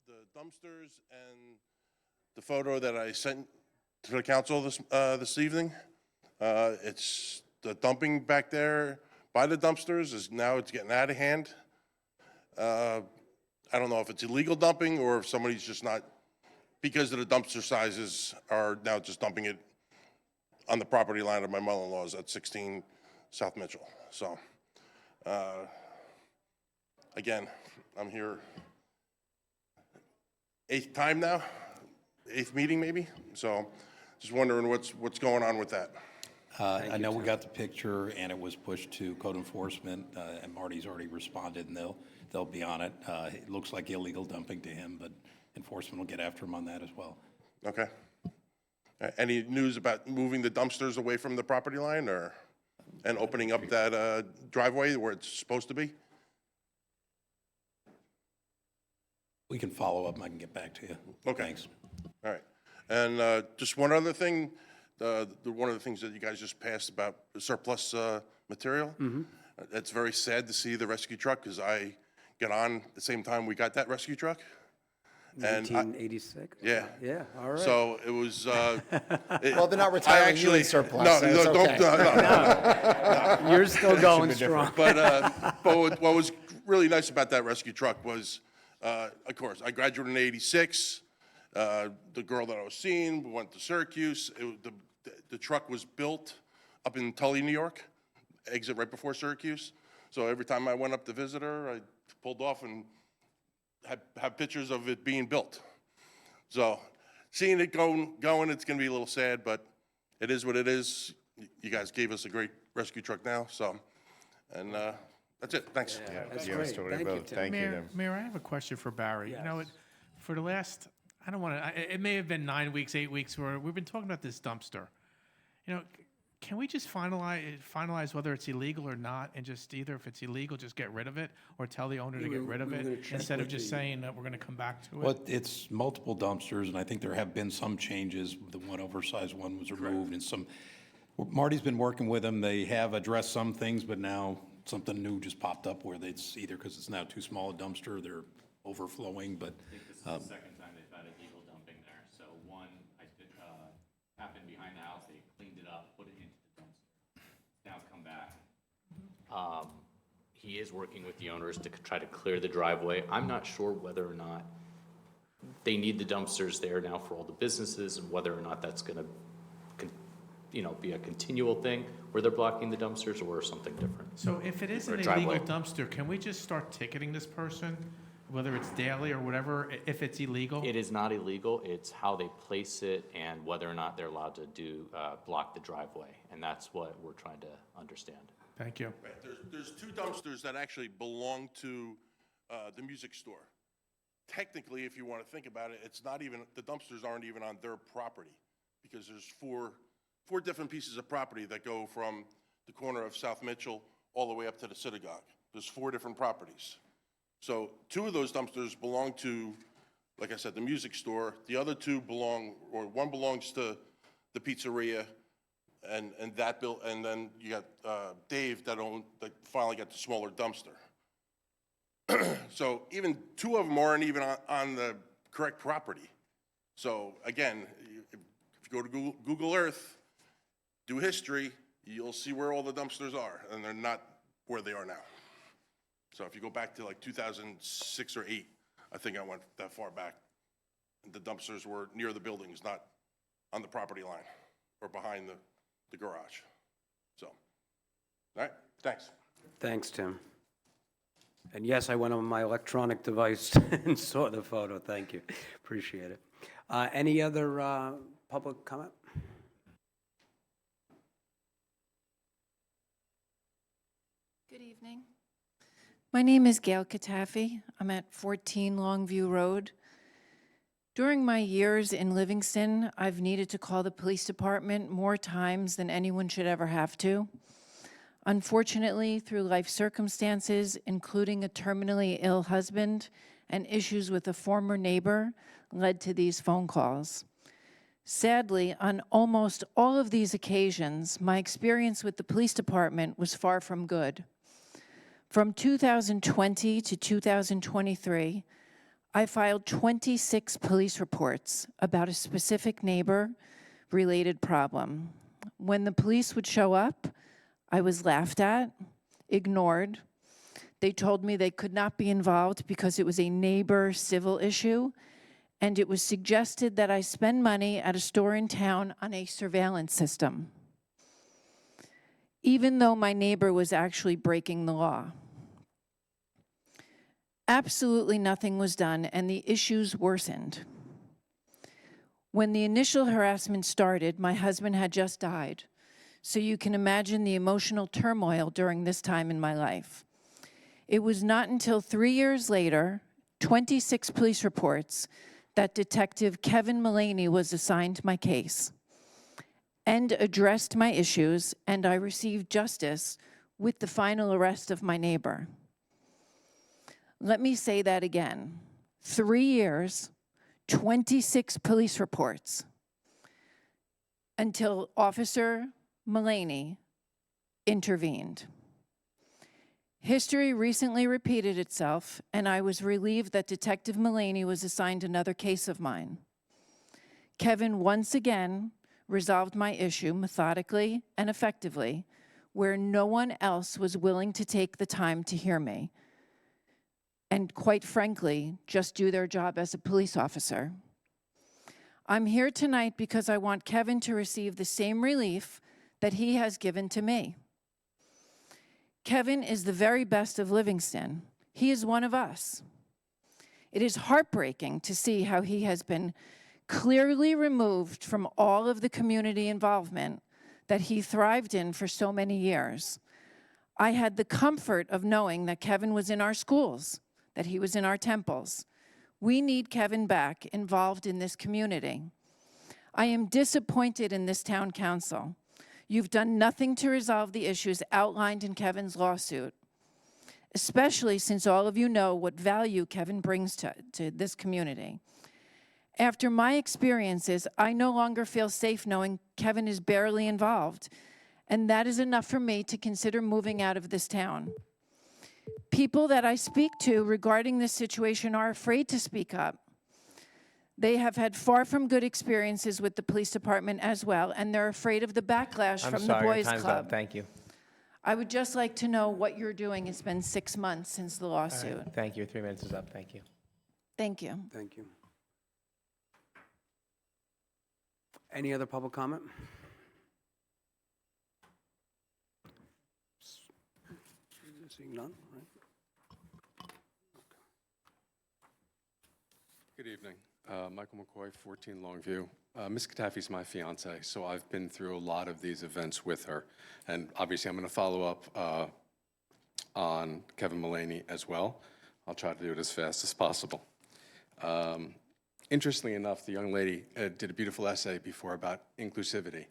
the dumpsters and the photo that I sent to the council this evening. It's the dumping back there by the dumpsters is now it's getting out of hand. I don't know if it's illegal dumping or if somebody's just not, because of the dumpster sizes, are now just dumping it on the property line of my mother-in-law's at 16 South Mitchell. So. Again, I'm here 8th time now, 8th meeting maybe. So just wondering what's going on with that. I know we got the picture and it was pushed to code enforcement and Marty's already responded and they'll be on it. It looks like illegal dumping to him, but enforcement will get after him on that as well. Okay. Any news about moving the dumpsters away from the property line and opening up that driveway where it's supposed to be? We can follow up and I can get back to you. Okay. Thanks. All right. And just one other thing, one of the things that you guys just passed about surplus material. It's very sad to see the rescue truck because I got on the same time we got that rescue truck. And 1986? Yeah. Yeah, all right. So it was. Well, they're not retiring you in surplus, No, so it's okay. no. You're still going strong. But what was really nice about that rescue truck was, of course, I graduated in '86. The girl that I was seeing went to Syracuse. The truck was built up in Tully, New York, exit right before Syracuse. So every time I went up to visit her, pulled off and have pictures of it being built. So seeing it going, it's going to be a little sad, but it is what it is. You guys gave us a great rescue truck now, so, and that's it. Thanks. That's Your great. story, Thank Bill. you, Tim. Thank you, Tim. Mayor, I have a question for Barry. You know, Yes. for the last, I don't want to, it may have been 9 weeks, 8 weeks, where we've been talking about this dumpster. You know, can we just finalize whether it's illegal or not, and just either if it's illegal, just get rid of it, or tell the owner to get rid of we were it, gonna check instead of with just the- saying that we're going to come back to it? Well, it's multiple dumpsters, and I think there have been some changes. The one oversized one was removed, and some, Marty's been working with them. They have addressed some things, but now something new just popped up where it's either because it's now too small a dumpster, they're overflowing, but. I think this is the second time they've had illegal dumping there. So one, happened behind the house, they cleaned it up, put it into the dumpster. Now come back. He is working with the owners to try to clear the driveway. I'm not sure whether or not they need the dumpsters there now for all the businesses, and whether or not that's gonna, be a continual thing where they're blocking the dumpsters, or something different. So if it is Or an a illegal driveway. dumpster, can we just start ticketing this person, whether it's daily or whatever, if it's illegal? It is not illegal, it's how they place it and whether or not they're allowed to block the driveway, and that's what we're trying to understand. Thank you. Right, there's two dumpsters that actually belong to the music store. Technically, if you want to think about it, it's not even, the dumpsters aren't even on their property, because there's four different pieces of property that go from the corner of South Mitchell all the way up to the synagogue. There's 4 different properties. So 2 of those dumpsters belong to, like I said, the music store. The other 2 belong, or one belongs to the pizzeria, and that bill, and then you got Dave that finally got the smaller dumpster. So even 2 of them aren't even on the correct property. So again, if you go to Google Earth, do history, you'll see where all the dumpsters are, and they're not where they are now. So if you go back to like 2006 or 8, I think I went that far back, the dumpsters were near the buildings, not on the property line or behind the garage. So, all right, thanks. Thanks, Tim. And yes, I went on my electronic device and saw the photo. Thank you. Appreciate it. Any other public comment? Good evening. My name is Gail Katafi. I'm at 14 Longview Road. During my years in Livingston, I've needed to call the police department more times than anyone should ever have to. Unfortunately, through life circumstances, including a terminally ill husband and issues with a former neighbor, led to these phone calls. Sadly, on almost all of these occasions, my experience with the police department was far from good. From 2020 to 2023, I filed 26 police reports about a specific neighbor-related problem. When the police would show up, I was laughed at, ignored. They told me they could not be involved because it was a neighbor civil issue, and it was suggested that I spend money at a store in town on a surveillance system, even though my neighbor was actually breaking the law. Absolutely nothing was done, and the issues worsened. When the initial harassment started, my husband had just died, so you can imagine the emotional turmoil during this time in my life. It was not until 3 years later, 26 police reports, that Detective Kevin Mullaney was assigned my case and addressed my issues, and I received justice with the final arrest of my neighbor. Let me say that again. 3 years, 26 police reports, until Officer Mullaney intervened. History recently repeated itself, and I was relieved that Detective Mullaney was assigned another case of mine. Kevin once again resolved my issue methodically and effectively, where no one else was willing to take the time to hear me, and quite frankly, just do their job as a police officer. I'm here tonight because I want Kevin to receive the same relief that he has given to me. Kevin is the very best of Livingston. He is one of us. It is heartbreaking to see how he has been clearly removed from all of the community involvement that he thrived in for so many years. I had the comfort of knowing that Kevin was in our schools, that he was in our temples. We need Kevin back involved in this community. I am disappointed in this town council. You've done nothing to resolve the issues outlined in Kevin's lawsuit, especially since all of you know what value Kevin brings to this community. After my experiences, I no longer feel safe knowing Kevin is barely involved, and that is enough for me to consider moving out of this town. People that I speak to regarding this situation are afraid to speak up. They have had far from good experiences with the police department as well, and they're afraid of the backlash from the boys club. Thank you. I would just like to know what you're doing. It's been 6 months since the lawsuit. Thank you. 3 minutes is up. Thank you. Thank you. Thank you. Any other public comment? Seeing none, right? Good evening. Michael McCoy, 14 Longview. Ms. Katafi's my fiance, so I've been through a lot of these events with her. And obviously, I'm going to follow up on Kevin Mullaney as well. I'll try to do it as fast as possible. Interestingly enough, the young lady did a beautiful essay before about inclusivity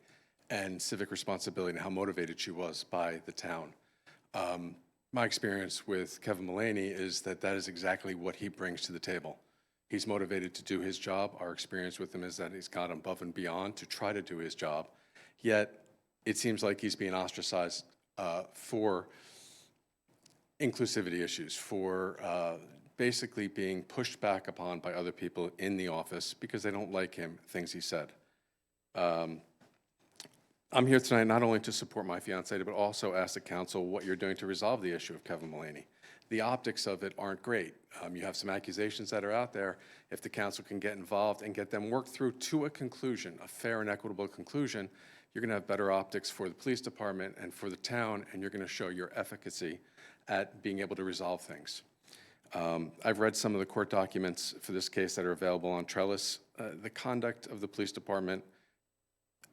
and civic responsibility and how motivated she was by the town. My experience with Kevin Mullaney is that that is exactly what he brings to the table. He's motivated to do his job. Our experience with him is that he's gone above and beyond to try to do his job. Yet, it seems like he's being ostracized for inclusivity issues, for basically being pushed back upon by other people in the office because they don't like things he said. I'm here tonight not only to support my fiancée, but also ask the council what you're doing to resolve the issue of Kevin Mullaney. The optics of it aren't great. You have some accusations that are out there. If the council can get involved and get them worked through to a conclusion, a fair and equitable conclusion, you're going to have better optics for the police department and for the town, and you're going to show your efficacy at being able to resolve things. I've read some of the court documents for this case that are available on Trellis. The conduct of the police department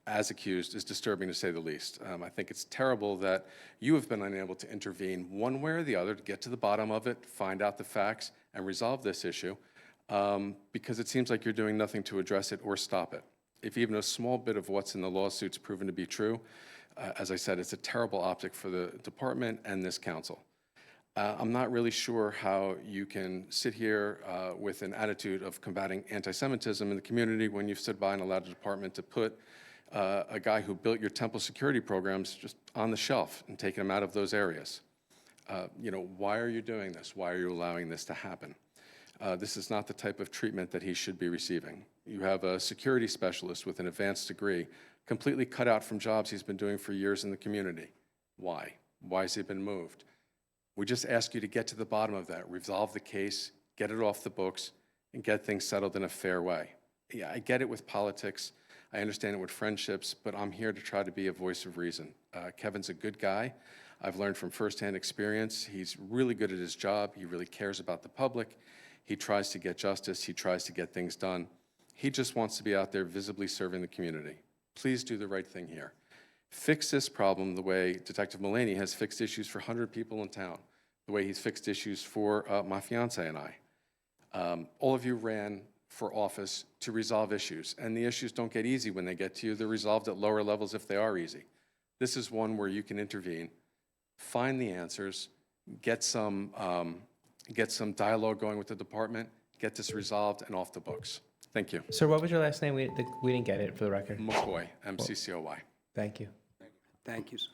as accused is disturbing to say the least. I think it's terrible that you have been unable to intervene one way or the other to get to the bottom of it, find out the facts, and resolve this issue, because it seems like you're doing nothing to address it or stop it. If even a small bit of what's in the lawsuit's proven to be true, as I said, it's a terrible optic for the department and this council. I'm not really sure how you can sit here with an attitude of combating anti-Semitism in the community when you've stood by and allowed the department to put a guy who built your temple security programs just on the shelf and taking him out of those areas. Why are you doing this? Why are you allowing this to happen? This is not the type of treatment that he should be receiving. You have a security specialist with an advanced degree completely cut out from jobs he's been doing for years in the community. Why? Why has he been moved? We just ask you to get to the bottom of that, resolve the case, get it off the books, and get things settled in a fair way. Yeah, I get it with politics. I understand it with friendships, but I'm here to try to be a voice of reason. Kevin's a good guy. I've learned from firsthand experience. He's really good at his job. He really cares about the public. He tries to get justice. He tries to get things done. He just wants to be out there visibly serving the community. Please do the right thing here. Fix this problem the way Detective Mullaney has fixed issues for 100 people in town, the way he's fixed issues for my fiance and I. All of you ran for office to resolve issues, and the issues don't get easy when they get to you. They're resolved at lower levels if they are easy. This is one where you can intervene, find the answers, get some dialogue going with the department, get this resolved and off the books. Thank you. Sir, what was your last name? We didn't get it for the record. McCoy, MCCOY. Thank you. Thank you, sir.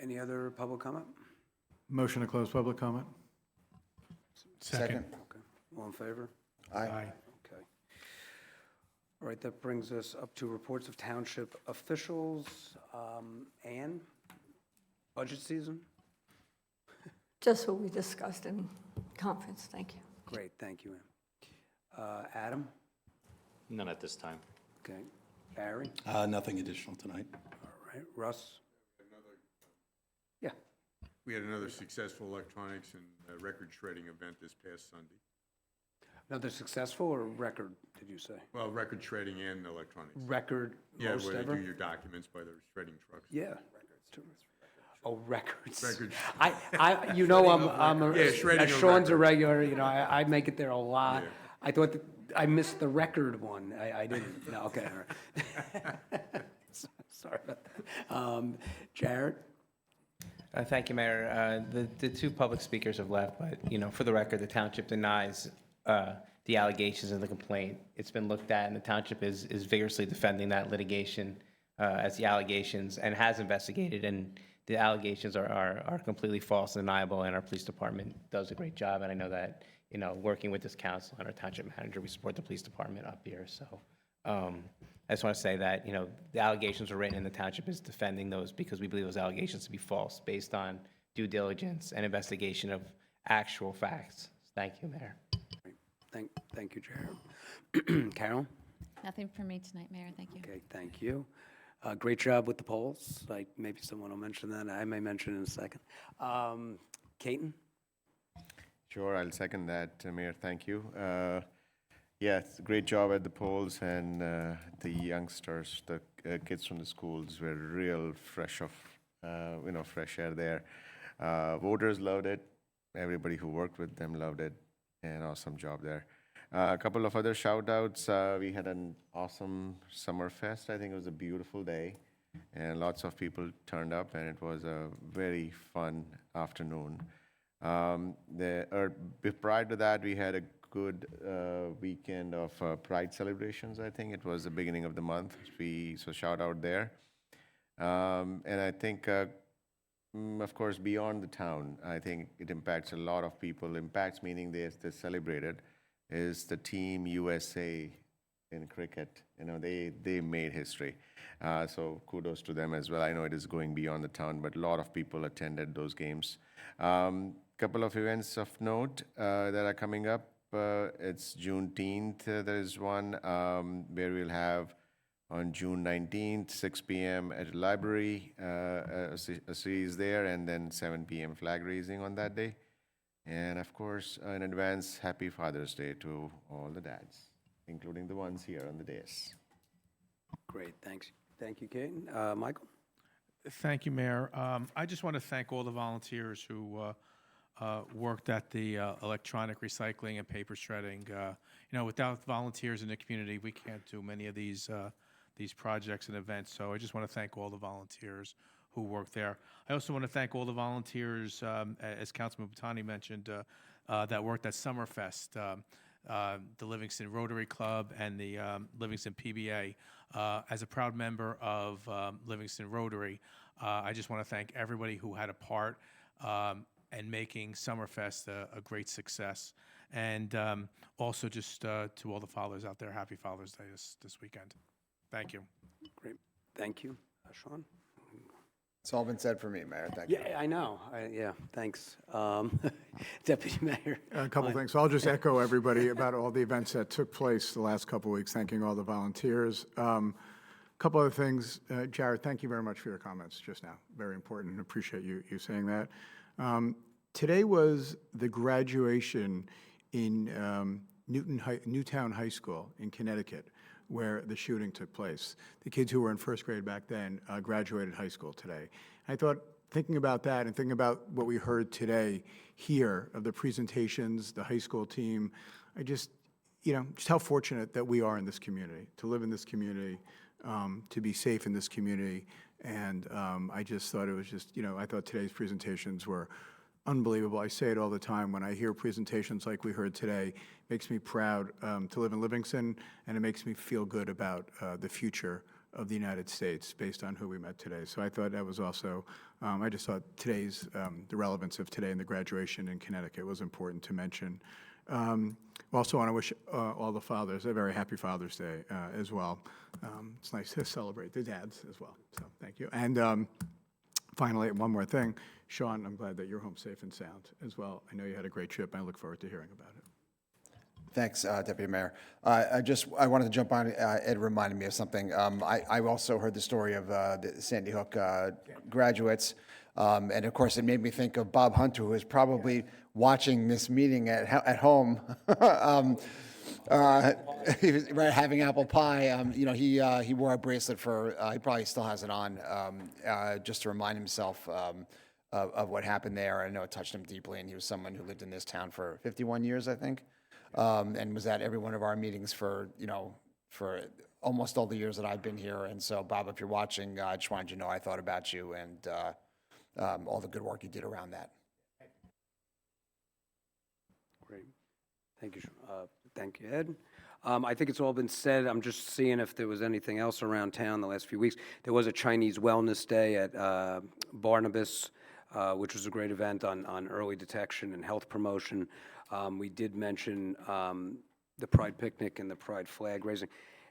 Any other public comment? Motion to close public comment? Second. Okay. All in favor? Aye. Okay. All right, that brings us up to reports of township officials. Ann, budget season? Just what we discussed in conference, thank you. Great, thank you, Ann. Adam? None at this time. Okay. Barry? Nothing additional tonight. All right. Russ? Yeah. We had another successful electronics and record shredding event this past Sunday. Another successful or record, did you say? Well, record shredding and electronics. Record, Yeah, most where ever? they do your documents by their shredding trucks. Yeah. Oh, records. Records. You know, Yeah, shredding of Sean's a records. regular, you know, I make it there a lot. Yeah. I thought that I missed the record one. I didn't. No, okay, all right. Sorry about that. Jared? Thank you, Mayor. The two public speakers have left, but, you know, for the record, the township denies the allegations of the complaint. It's been looked at, and the township is vigorously defending that litigation as the allegations, and has investigated, and the allegations are completely false and deniable, and our police department does a great job, and I know that, you know, working with this council and our township manager, we support the police department up here, so I just want to say that, you know, the allegations were written and the township is defending those because we believe those allegations to be false based on due diligence and investigation of actual facts. Thank you, Mayor. Thank you, Jared. Carol? Nothing for me tonight, Mayor, thank you. Okay, thank you. Great job with the polls. Maybe someone will mention that. I may mention it in a second. Caton? Sure, I'll second that, Mayor. Thank you. Yes, great job at the polls, and the youngsters, the kids from the schools were real fresh air there. Voters loved it. Everybody who worked with them loved it. An awesome job there. A couple of other shout outs. We had an awesome summer fest. I think it was a beautiful day, and lots of people turned up, and it was a very fun afternoon. Prior to that, we had a good weekend of Pride celebrations. I think it was the beginning of the month. So shout out there. And I think, of course, beyond the town, I think it impacts a lot of people. Impacts meaning they celebrated is the Team USA in cricket. You know, they made history. So kudos to them as well. I know it is going beyond the town, but a lot of people attended those games. Couple of events of note that are coming up. It's Juneteenth. There is one where we'll have on June 19th, 6 p.m. at the library, a series there, and then 7 p.m. flag raising on that day. And of course, in advance, happy Father's Day to all the dads, including the ones here on the dais. Great, thanks. Thank you, Caton. Michael? Thank you, Mayor. I just want to thank all the volunteers who worked at the electronic recycling and paper shredding. You know, without volunteers in the community, we can't do many of these projects and events. So I just want to thank all the volunteers who worked there. I also want to thank all the volunteers, as Councilman Botani mentioned, that worked at Summerfest, the Livingston Rotary Club and the Livingston PBA. As a proud member of Livingston Rotary, I just want to thank everybody who had a part and making Summerfest a great success. And also just to all the fathers out there, happy Father's Day this weekend. Thank you. Great. Thank you. Sean? It's all been said for me, Mayor. Thank you. Yeah, I know. Yeah, thanks. Deputy Mayor? A couple things. So I'll just echo everybody about all the events that took place the last couple of weeks, thanking all the volunteers. Couple other things. Jared, thank you very much for your comments just now. Very important, and appreciate you saying that. Today was the graduation in Newtown High School in Connecticut, where the shooting took place. The kids who were in first grade back then graduated high school today. I thought, thinking about that and thinking about what we heard today here of the presentations, the high school team, I just, just how fortunate that we are in this community, to live in this community, to be safe in this community. And I just thought it was just, I thought today's presentations were unbelievable. I say it all the time. When I hear presentations like we heard today, it makes me proud to live in Livingston, and it makes me feel good about the future of the United States based on who we met today. So I thought that was also, I just thought today's, the relevance of today and the graduation in Connecticut was important to mention. Also want to wish all the fathers a very happy Father's Day as well. It's nice to celebrate the dads as well, so thank you. And finally, one more thing. Sean, I'm glad that you're home safe and sound as well. I know you had a great trip, and I look forward to hearing about it. Thanks, Deputy Mayor. I wanted to jump on. Ed reminded me of something. I also heard the story of the Sandy Hook graduates. And of course, it made me think of Bob Hunter, who is probably watching this meeting at home. He was having apple pie. He wore a bracelet for, he probably still has it on, just to remind himself of what happened there. I know it touched him deeply, and he was someone who lived in this town for 51 years, I think, and was at every one of our meetings for almost all the years that I've been here. And so, Bob, if you're watching, I just wanted you to know I thought about you and all the good work you did around that. Great. Thank you. Thank you, Ed. I think it's all been said. I'm just seeing if there was anything else around town the last few weeks. There was a Chinese Wellness Day at Barnabas, which was a great event on early detection and health promotion. We did mention the Pride Picnic and the Pride flag raising.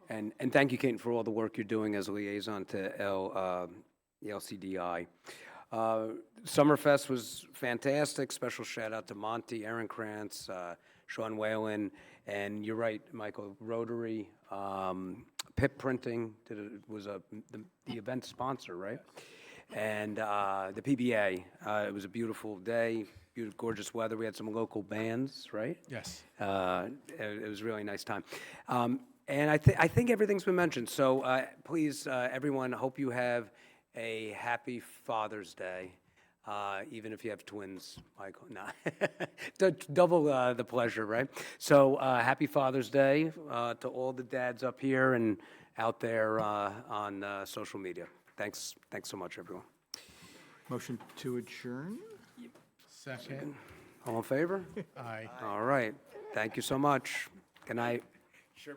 And thank you, Kate, for all the work you're doing as a liaison to the LCDI. Summerfest was fantastic. Special shout out to Monty, Aaron Krantz, Sean Whalen, and you're right, Michael, Rotary, Pip Printing was the event sponsor, right? And the PBA. It was a beautiful day, beautiful, gorgeous weather. We had some local bands, right? Yes. It was a really nice time. And I think everything's been mentioned. So please, everyone, hope you have a happy Father's Day, even if you have twins, Michael. No, double the pleasure, right? So happy Father's Day to all the dads up here and out there on social media. Thanks so much, everyone. Motion to adjourn? Second. All in favor? Aye. All right. Thank you so much. Good night. Sure.